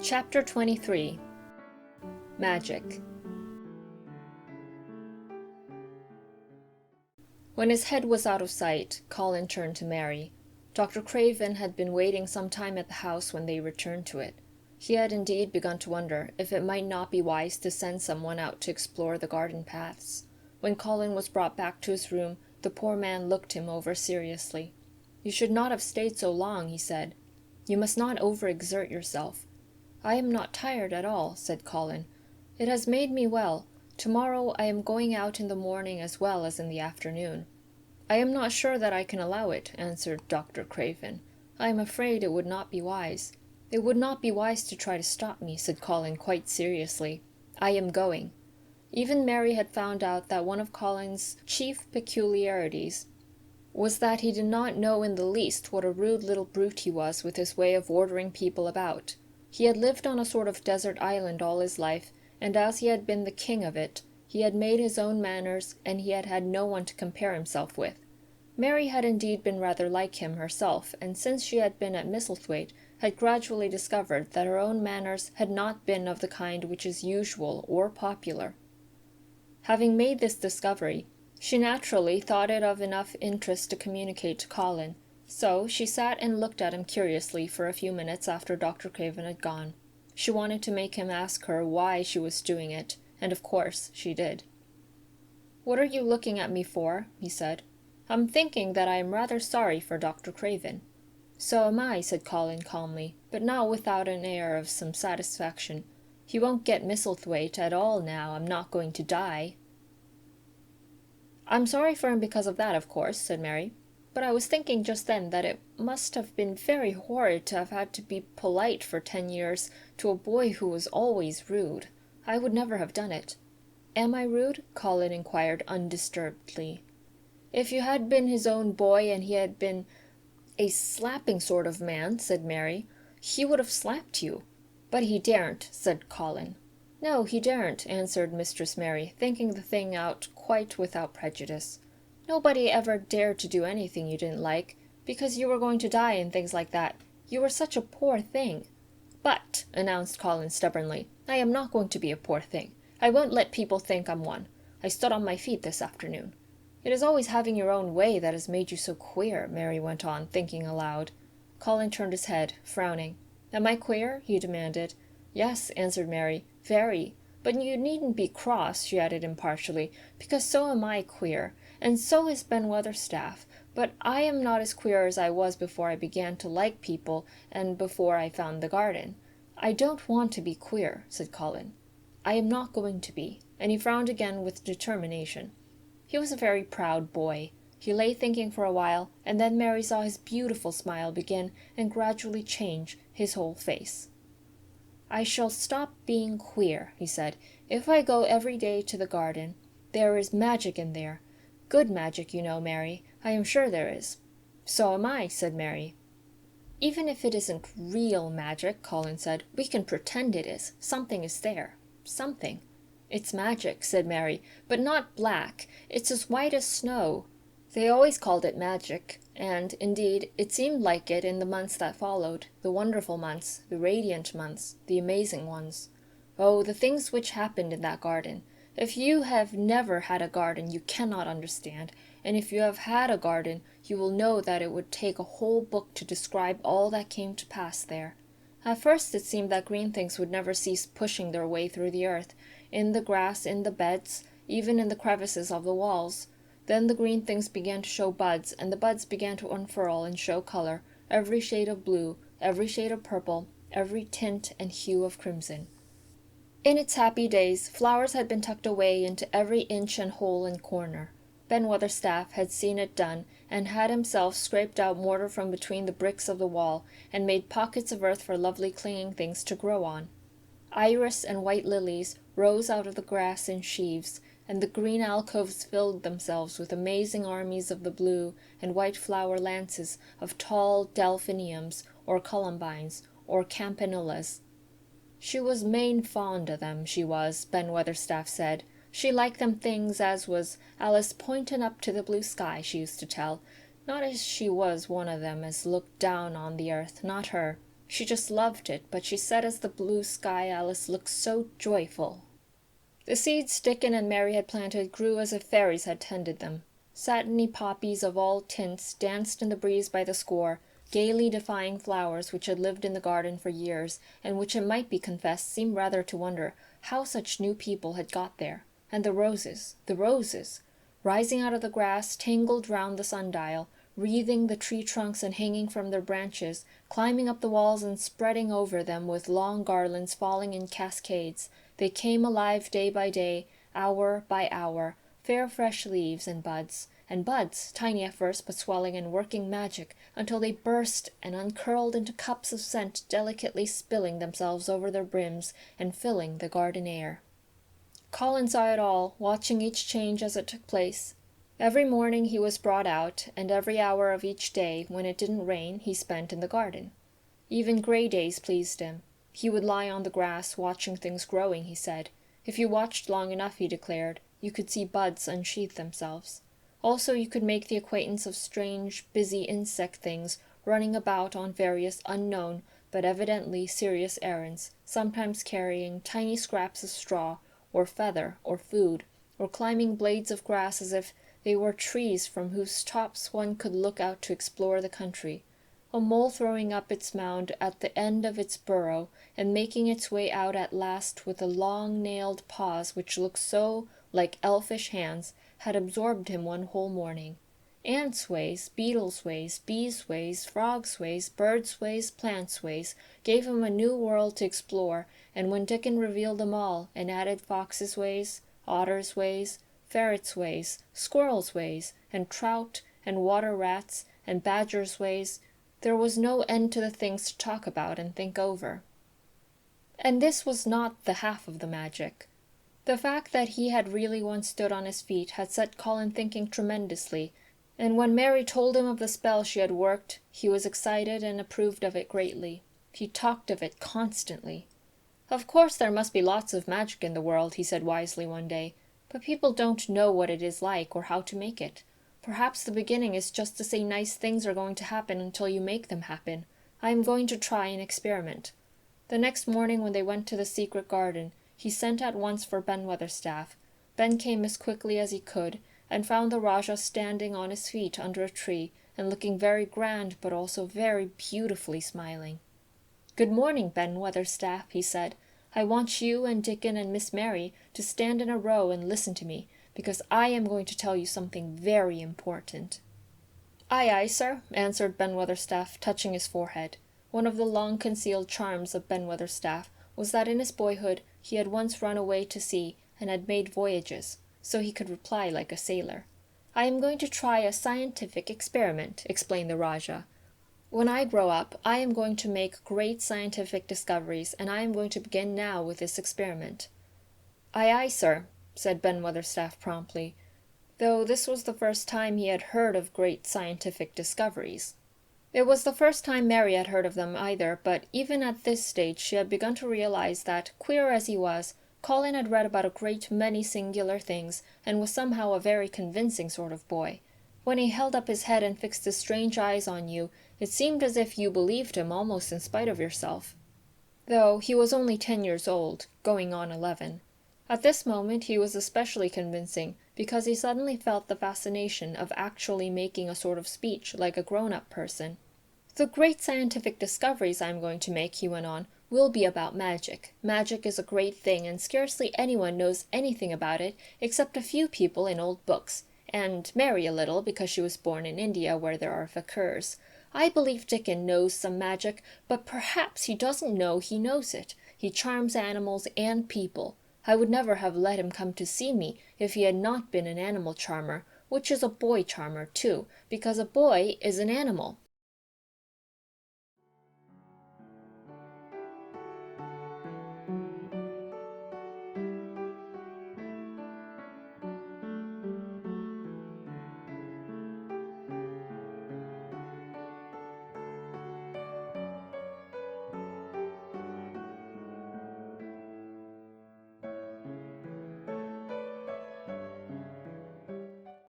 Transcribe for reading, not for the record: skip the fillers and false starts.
Chapter 23 Magic. When his head was out of sight, Colin turned to Mary. Dr. Craven had been waiting some time at the house when they returned to it. He had indeed begun to wonder if it might not be wise to send someone out to explore the garden paths. When Colin was brought back to his room, the poor man looked him over seriously. "You should not have stayed so long," he said. "You must not overexert yourself." "I am not tired at all," said Colin. "It has made me well. Tomorrow I am going out in the morning as well as in the afternoon." "I am not sure that I can allow it," answered Dr. Craven. "I am afraid it would not be wise." "It would not be wise to try to stop me," said Colin quite seriously. "I am going." Even Mary had found out that one of Colin's chief peculiarities was that he did not know in the least what a rude little brute he was with his way of ordering people about. He had lived on a sort of desert island all his life, and as he had been the king of it, he had made his own manners, and he had had no one to compare himself with. Mary had indeed been rather like him herself, and since she had been at Misselthwaite, had gradually discovered that her own manners had not been of the kind which is usual or popular. Having made this discovery, she naturally thought it of enough interest to communicate to Colin, so she sat and looked at him curiously for a few minutes after Dr. Craven had gone. She wanted to make him ask her why she was doing it, and of course she did. "What are you looking at me for?" he said. "I'm thinking that I am rather sorry for Dr. Craven." "So am I," said Colin calmly, but not without an air of some satisfaction. "He won't get Misselthwaite at all now I'm not going to die." "I'm sorry for him because of that, of course," said Mary. "But I was thinking just then that it must have been very horrid to have had to be polite for 10 years to a boy who was always rude. I would never have done it." "Am I rude?" Colin inquired undisturbedly. "If you had been his own boy and he had been a slapping sort of man," said Mary, "he would have slapped you." "But he daren't," said Colin. "No, he daren't," answered Mistress Mary, thinking the thing out quite without prejudice. "Nobody ever dared to do anything you didn't like, because you were going to die and things like that. You were such a poor thing." "But," announced Colin stubbornly, "I am not going to be a poor thing. I won't let people think I'm one. I stood on my feet this afternoon." "It is always having your own way that has made you so queer," Mary went on, thinking aloud. Colin turned his head, frowning. "Am I queer?" he demanded. "Yes," answered Mary, "very. But you needn't be cross," she added impartially, "because so am I queer, and so is Ben Weatherstaff, but I am not as queer as I was before I began to like people and before I found the garden." "I don't want to be queer," said Colin. "I am not going to be," and he frowned again with determination. He was a very proud boy. He lay thinking for a while, and then Mary saw his beautiful smile begin and gradually change his whole face. "I shall stop being queer," he said, "if I go every day to the garden. There is magic in there. Good magic, you know, Mary. I am sure there is." "So am I," said Mary. "Even if it isn't real magic," Colin said, "we can pretend it is. Something is there. Something." "It's magic," said Mary, "but not black. It's as white as snow." They always called it magic, and, indeed, it seemed like it in the months that followed, the wonderful months, the radiant months, the amazing ones. Oh, the things which happened in that garden! If you have never had a garden, you cannot understand, and if you have had a garden, you will know that it would take a whole book to describe all that came to pass there. At first it seemed that green things would never cease pushing their way through the earth, in the grass, in the beds, even in the crevices of the walls. Then the green things began to show buds, and the buds began to unfurl and show color, every shade of blue, every shade of purple, every tint and hue of crimson. In its happy days, flowers had been tucked away into every inch and hole and corner. Ben Weatherstaff had seen it done, and had himself scraped out mortar from between the bricks of the wall, and made pockets of earth for lovely clinging things to grow on. Iris and white lilies rose out of the grass in sheaves, and the green alcoves filled themselves with amazing armies of the blue and white flower lances of tall delphiniums or columbines or campanullas. She was main fond o' them, she was, Ben Weatherstaff said. She liked them things as was Alice pointin' up to the blue sky, she used to tell. Not as she was one o' them as looked down on the earth, not her. She just loved it, but she said as the blue sky Alice looked so joyful. The seeds Dickon and Mary had planted grew as if fairies had tended them. Satiny poppies of all tints danced in the breeze by the score, gaily defying flowers which had lived in the garden for years, and which, it might be confessed, seemed rather to wonder how such new people had got there. And the roses, rising out of the grass, tangled round the sundial, wreathing the tree trunks and hanging from their branches, climbing up the walls and spreading over them with long garlands falling in cascades, they came alive day by day, hour by hour, fair fresh leaves and buds, tiny at first but swelling and working magic, until they burst and uncurled into cups of scent, delicately spilling themselves over their brims and filling the garden air. Colin saw it all, watching each change as it took place. Every morning he was brought out, and every hour of each day, when it didn't rain, he spent in the garden. Even grey days pleased him. He would lie on the grass, watching things growing, he said. If you watched long enough, he declared, you could see buds unsheath themselves. Also you could make the acquaintance of strange, busy insect things running about on various unknown, but evidently serious errands, sometimes carrying tiny scraps of straw, or feather, or food, or climbing blades of grass as if they were trees from whose tops one could look out to explore the country. A mole throwing up its mound at the end of its burrow, and making its way out at last with the long-nailed paws which looked so like elfish hands, had absorbed him one whole morning. Ants' ways, beetles' ways, bees' ways, frogs' ways, birds' ways, plants' ways, gave him a new world to explore, and when Dickon revealed them all, and added foxes' ways, otters' ways, ferrets' ways, squirrels' ways, and trout, and water-rats, and badgers' ways, there was no end to the things to talk about and think over. And this was not the half of the magic. The fact that he had really once stood on his feet had set Colin thinking tremendously, and when Mary told him of the spell she had worked, he was excited and approved of it greatly. He talked of it constantly. Of course there must be lots of magic in the world, he said wisely one day, but people don't know what it is like or how to make it. Perhaps the beginning is just to say nice things are going to happen until you make them happen. I am going to try an experiment. The next morning when they went to the secret garden, he sent at once for Ben Weatherstaff. Ben came as quickly as he could, and found the Rajah standing on his feet under a tree, and looking very grand but also very beautifully smiling. "Good morning, Ben Weatherstaff," he said. "I want you and Dickon and Miss Mary to stand in a row and listen to me, because I am going to tell you something very important." "Aye, aye, sir," answered Ben Weatherstaff, touching his forehead. One of the long-concealed charms of Ben Weatherstaff was that in his boyhood he had once run away to sea and had made voyages, so he could reply like a sailor. "I am going to try a scientific experiment," explained the Rajah. "When I grow up, I am going to make great scientific discoveries, and I am going to begin now with this experiment." "Aye, aye, sir," said Ben Weatherstaff promptly, though this was the first time he had heard of great scientific discoveries. It was the first time Mary had heard of them either, but even at this stage she had begun to realize that, queer as he was, Colin had read about a great many singular things, and was somehow a very convincing sort of boy. When he held up his head and fixed his strange eyes on you, it seemed as if you believed him almost in spite of yourself. Though he was only 10 years old, going on 11. At this moment he was especially convincing, because he suddenly felt the fascination of actually making a sort of speech like a grown-up person. "The great scientific discoveries I am going to make," he went on, "will be about magic. Magic is a great thing, and scarcely anyone knows anything about it except a few people in old books, and Mary a little, because she was born in India where there are fakirs. I believe Dickon knows some magic, but perhaps he doesn't know he knows it. He charms animals and people. I would never have let him come to see me if he had not been an animal charmer, which is a boy charmer too, because a boy is an animal.